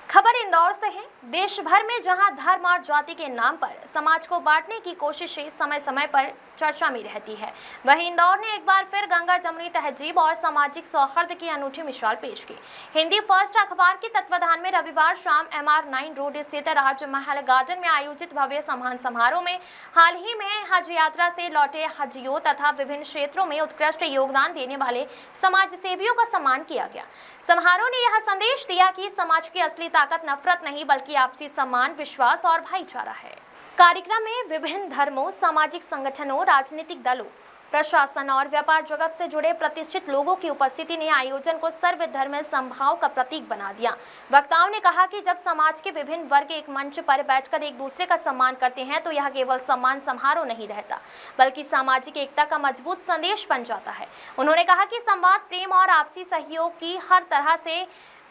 खबर इंदौर से है। देश भर में जहां धर्म और जाति के नाम पर समाज को बांटने की कोशिशें समय समय पर चर्चा में रहती है, वहीं इंदौर ने एक बार फिर गंगा जमुनी तहजीब और सामाजिक सौहार्द की अनूठी मिसाल पेश की। हिंदी फर्स्ट अखबार के तत्वाधान में रविवार शाम MR9 रोड स्थित राजमहल गार्डन में आयोजित भव्य सम्मान समारोह में हाल ही में हज यात्रा से लौटे हजियों तथा विभिन्न क्षेत्रों में उत्कृष्ट योगदान देने वाले समाज सेवियों का सम्मान किया गया। समारोह ने यह संदेश दिया कि समाज की असली ताकत नफरत नहीं बल्कि आपसी सम्मान, विश्वास और भाईचारा है। कार्यक्रम में विभिन्न धर्मों, सामाजिक संगठनों, राजनीतिक दलों, प्रशासन और व्यापार जगत से जुड़े प्रतिष्ठित लोगों की उपस्थिति ने आयोजन को सर्वधर्म समभाव का प्रतीक बना दिया। वक्ताओं ने कहा कि जब समाज के विभिन्न वर्ग एक मंच पर बैठकर एक दूसरे का सम्मान करते हैं तो यह केवल सम्मान समारोह नहीं रहता बल्कि सामाजिक एकता का मजबूत संदेश बन जाता है। उन्होंने कहा कि संवाद, प्रेम और आपसी सहयोग की हर तरह से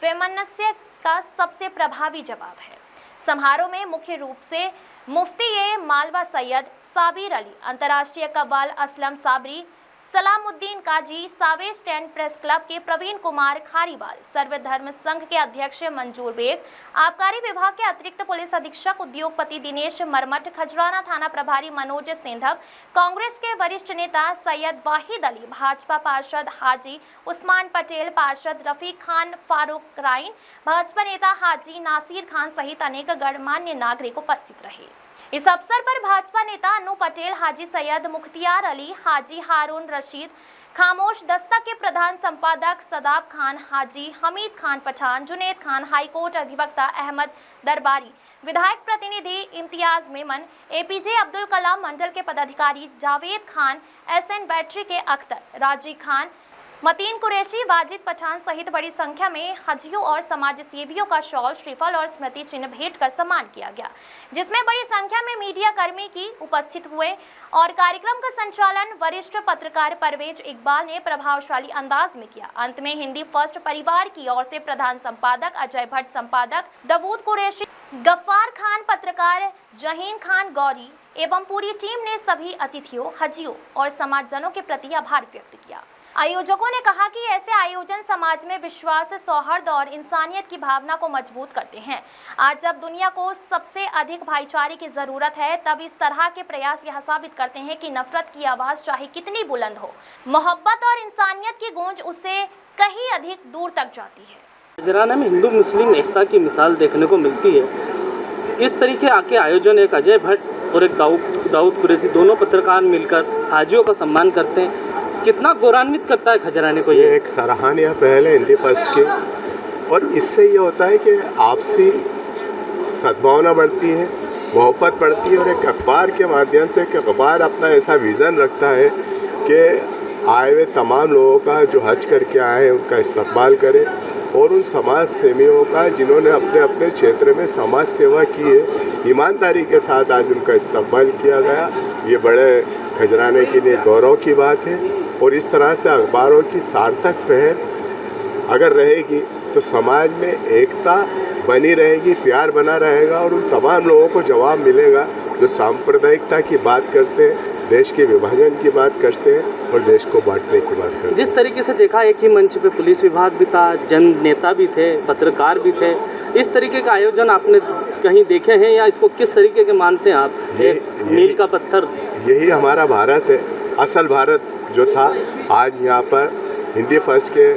वैमनस्य का सबसे प्रभावी जवाब है। समारोह में मुख्य रूप से मुफ्ती-ए-मालवा सैयद साबिर अली, अंतर्राष्ट्रीय कव्वाल असलम साबरी, सलामुद्दीन काजी, सावेर स्टैंड प्रेस क्लब के प्रवीण कुमार खारीवाल, सर्वधर्म संघ के अध्यक्ष मंजूर बेग, आबकारी विभाग के अतिरिक्त पुलिस अधीक्षक उद्योगपति दिनेश मरमट, खजराना थाना प्रभारी मनोज सेंधव, कांग्रेस के वरिष्ठ नेता सैयद वाहिद अली, भाजपा पार्षद हाजी उस्मान पटेल, पार्षद रफीक खान फारूक राइन, भाजपा नेता हाजी नासिर खान सहित अनेक गणमान्य नागरिक उपस्थित रहे। इस अवसर पर भाजपा नेता अनु पटेल, हाजी सैयद मुख्तियार अली, हाजी हारून रशीद, खामोश दस्तक के प्रधान संपादक सदाब खान, हाजी हमीद खान पठान, जुनेद खान, हाईकोर्ट अधिवक्ता अहमद दरबारी, विधायक प्रतिनिधि इम्तियाज मेमन, APJ अब्दुल कलाम मंडल के पदाधिकारी जावेद खान, SN बैटरी के अख्तर, राजी खान, मतीन कुरैशी, वाजिद पठान सहित बड़ी संख्या में हजियों और समाज सेवियों का शॉल, श्रीफल और स्मृति चिन्ह भेंट कर सम्मान किया गया, जिसमें बड़ी संख्या में मीडिया कर्मी की उपस्थित हुए और कार्यक्रम का संचालन वरिष्ठ पत्रकार परवेज इकबाल ने प्रभावशाली अंदाज में किया। अंत में हिंदी फर्स्ट परिवार की ओर से प्रधान संपादक अजय भट्ट, संपादक दाऊद कुरैशी, गफ्फार खान, पत्रकार जहीन खान गौरी एवं पूरी टीम ने सभी अतिथियों, हजियों और समाजजनों के प्रति आभार व्यक्त किया। आयोजकों ने कहा कि ऐसे आयोजन समाज में विश्वास, सौहार्द और इंसानियत की भावना को मजबूत करते हैं। आज जब दुनिया को सबसे अधिक भाईचारे की जरूरत है, तब इस तरह के प्रयास यह साबित करते हैं कि नफरत की आवाज चाहे कितनी बुलंद हो, मोहब्बत और इंसानियत की गूंज उससे कहीं अधिक दूर तक जाती है। खजराना में हिंदू मुस्लिम एकता की मिसाल देखने को मिलती है। इस तरीके के आयोजन एक अजय भट्ट और एक दाऊद कुरैशी दोनों पत्रकार मिलकर हाजियों का सम्मान करते हैं, कितना गौरवान्वित करता है खजराने को। ये एक सराहनीय पहल है हिंदी फर्स्ट की, और इससे ये होता है कि आपसी सद्भावना बढ़ती है, मोहब्बत बढ़ती है, और एक अखबार के माध्यम से, एक अखबार अपना ऐसा विज़न रखता है कि आए हुए तमाम लोगों का जो हज करके आए हैं उनका इस्तकबाल करे, और उन समाज सेवियों का जिन्होंने अपने अपने क्षेत्र में समाज सेवा की है, ईमानदारी के साथ आज उनका इस्तकबाल किया गया। ये बड़े खजराने के लिए गौरव की बात है, और इस तरह से अखबारों की सार्थक पहल अगर रहेगी तो समाज में एकता बनी रहेगी, प्यार बना रहेगा, और उन तमाम लोगों को जवाब मिलेगा जो सांप्रदायिकता की बात करते हैं, देश के विभाजन की बात करते हैं और देश को बांटने की बात करते हैं। जिस तरीके से देखा, एक ही मंच पे पुलिस विभाग भी था, जन नेता भी थे, पत्रकार भी थे, इस तरीके का आयोजन आपने कहीं देखे हैं या इसको किस तरीके के मानते हैं आप? मील का पत्थर यही हमारा भारत है, असल भारत जो था आज यहाँ पर हिंदी फर्स्ट के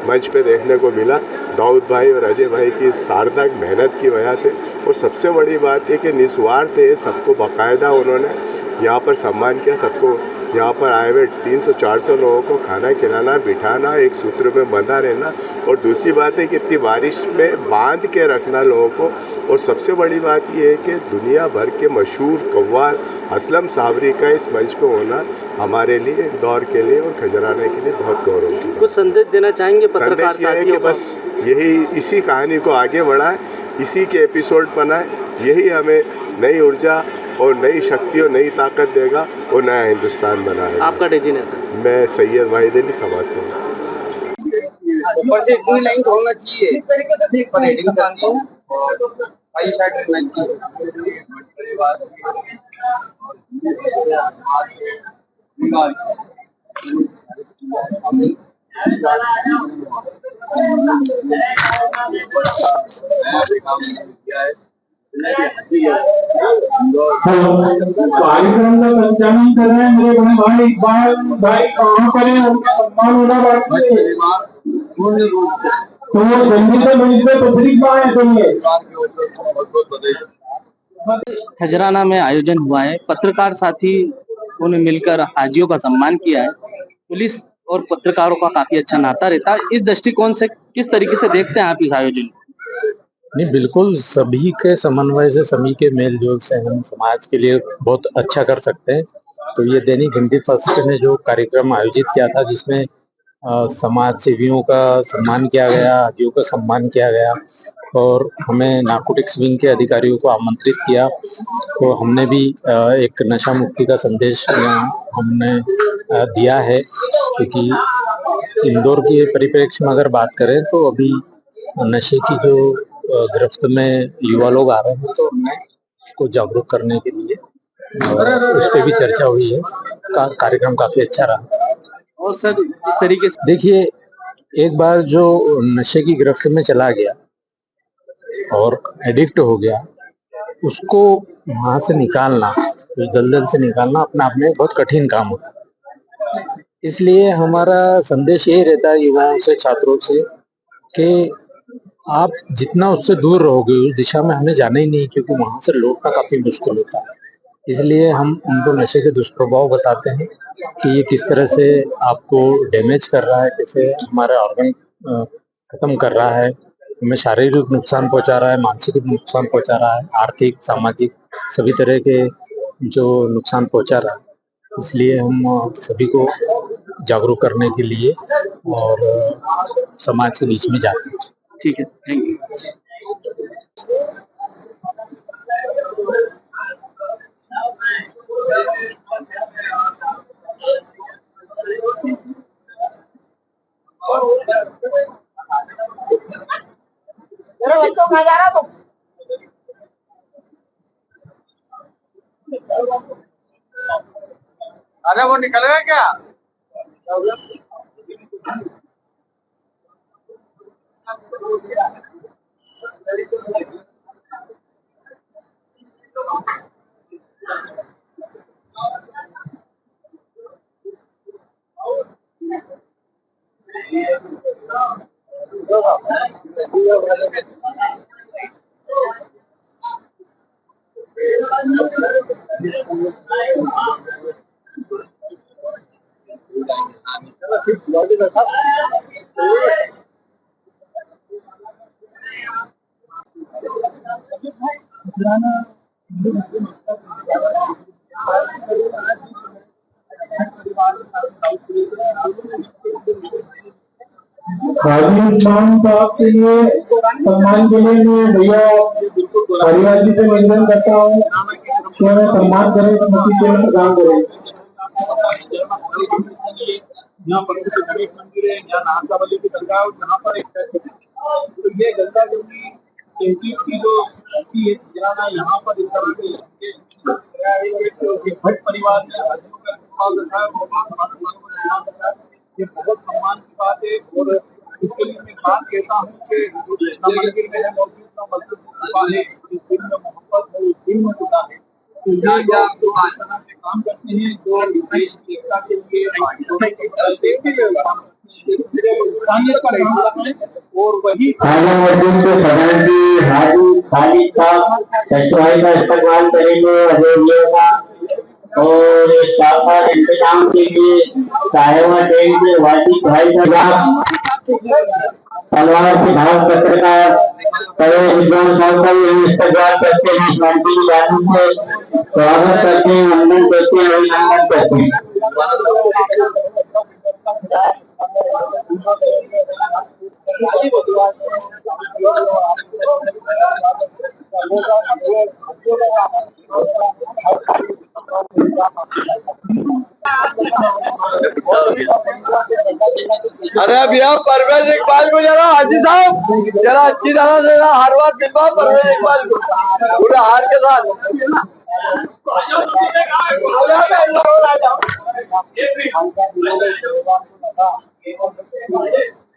मंच पे देखने को मिला, दाऊद भाई और अजय भाई की सार्थक मेहनत की वजह से। और सबसे बड़ी बात है कि निस्वार्थ है, सबको बाकायदा उन्होंने यहाँ पर सम्मान किया, सबको यहाँ पर आए हुए 300-400 लोगों को खाना खिलाना, बिठाना, एक सूत्र में बंधा रहना, और दूसरी बात है कि इतनी बारिश में बांध के रखना लोगों को। और सबसे बड़ी बात यह है कि दुनिया भर के मशहूर कव्वाल असलम साबरी का इस मंच पर होना हमारे लिए, इंदौर के लिए और खजराने के लिए बहुत गौरव की। कुछ संदेश देना चाहेंगे पत्रकार संदेश ये है कि बस यही इसी कहानी को आगे बढ़ाएं, इसी के एपिसोड बनाएं, यही हमें नई ऊर्जा और नई शक्ति और नई ताकत देगा और नया हिंदुस्तान बनाएगा। आपका डेजिनेशन? मैं सैयद वाहिद अली, समाज सेवक। ऊपर से इतनी लाइन होना चाहिए, पर हेडिंग करनी है और आई साइड रहना चाहिए। कार्यक्रम का संचालन कर रहे हैं मेरे भाई इकबाल भाई कहाँ पर है, उनका सम्मान होना बाकी है। तो वो जल्दी से मुझसे तस्वीर पाए चाहिए। खजराना में आयोजन हुआ है, पत्रकार साथियों ने मिलकर हाजियों का सम्मान किया है। पुलिस और पत्रकारों का काफी अच्छा नाता रहता है। इस दृष्टिकोण से किस तरीके से देखते हैं आप इस आयोजन को? नहीं, बिल्कुल सभी के समन्वय से, सभी के मेल जोल से हम समाज के लिए बहुत अच्छा कर सकते हैं। तो ये दैनिक हिंदी फर्स्ट ने जो कार्यक्रम आयोजित किया था, जिसमें समाज सेवियों का सम्मान किया गया, हाजियों का सम्मान किया गया और हमें नारकोटिक्स विंग के अधिकारियों को आमंत्रित किया, तो हमने भी एक नशा मुक्ति का संदेश हमने दिया है। क्योंकि इंदौर के परिप्रेक्ष्य में अगर बात करें तो अभी नशे की जो गिरफ्त में युवा लोग आ रहे हैं, तो हमने को जागरूक करने के लिए उस पर भी चर्चा हुई है। कार्यक्रम काफी अच्छा रहा। और सर, जिस तरीके से देखिए, एक बार जो नशे की गिरफ्त में चला गया और एडिक्ट हो गया, उसको वहां से निकालना, उस दलदल से निकालना अपने आप में बहुत कठिन काम होता है। इसलिए हमारा संदेश ये रहता है युवाओं से, छात्रों से, कि आप जितना उससे दूर रहोगे उस दिशा में हमें जाना ही नहीं, क्योंकि वहां से लौटना काफी मुश्किल होता है। इसलिए हम उनको नशे के दुष्प्रभाव बताते हैं कि ये किस तरह से आपको डैमेज कर रहा है, कैसे हमारा ऑर्गन खत्म कर रहा है, हमें शारीरिक नुकसान पहुंचा रहा है, मानसिक नुकसान पहुंचा रहा है, आर्थिक, सामाजिक सभी तरह के जो नुकसान पहुंचा रहा है। इसलिए हम सभी को जागरूक करने के लिए और समाज के बीच में जाते हैं। ठीक है, थैंक यू। अरे वो निकल गया क्या? हाजी खान साहब के लिए सम्मान के लिए मैं भैया परिवार जी से निवेदन करता हूँ कि हमें सम्मान करें, समिति के प्रदान करें। यहाँ पर गणेश मंदिर है, यहाँ नाहरसावली की दरगाह है, यहाँ पर एक तो ये गंगा जमुनी की जो धरती है गिराना, यहाँ पर इस तरह के भट्ट परिवार ने हाजियों का सम्मान रखा है, ये बहुत सम्मान की बात है। और इसके लिए मैं बात कहता हूँ कि मंदिर में है मौजूद ना मस्जिद है, इस दिन में मोहब्बत है, इस दिन में खुदा है। तो ये जो इस तरह के काम करते हैं, जो देश की एकता के लिए और वही इस्तेमाल करेंगे और शानदार इंतजाम के लिए चाहे वह ट्रेन के वाजिब भाई साहब, तलवार के भाव पत्रकार बड़े विद्वान साहब का भी इस्तेमाल करते हैं, शांति जानू से स्वागत करते हैं, वंदन करते हैं, अभिनंदन करते हैं। अरे भैया परवेज इकबाल को जरा हाजी साहब जरा अच्छी तरह से हार बार दिलवा परवेज इकबाल को पूरे हार के साथ। है।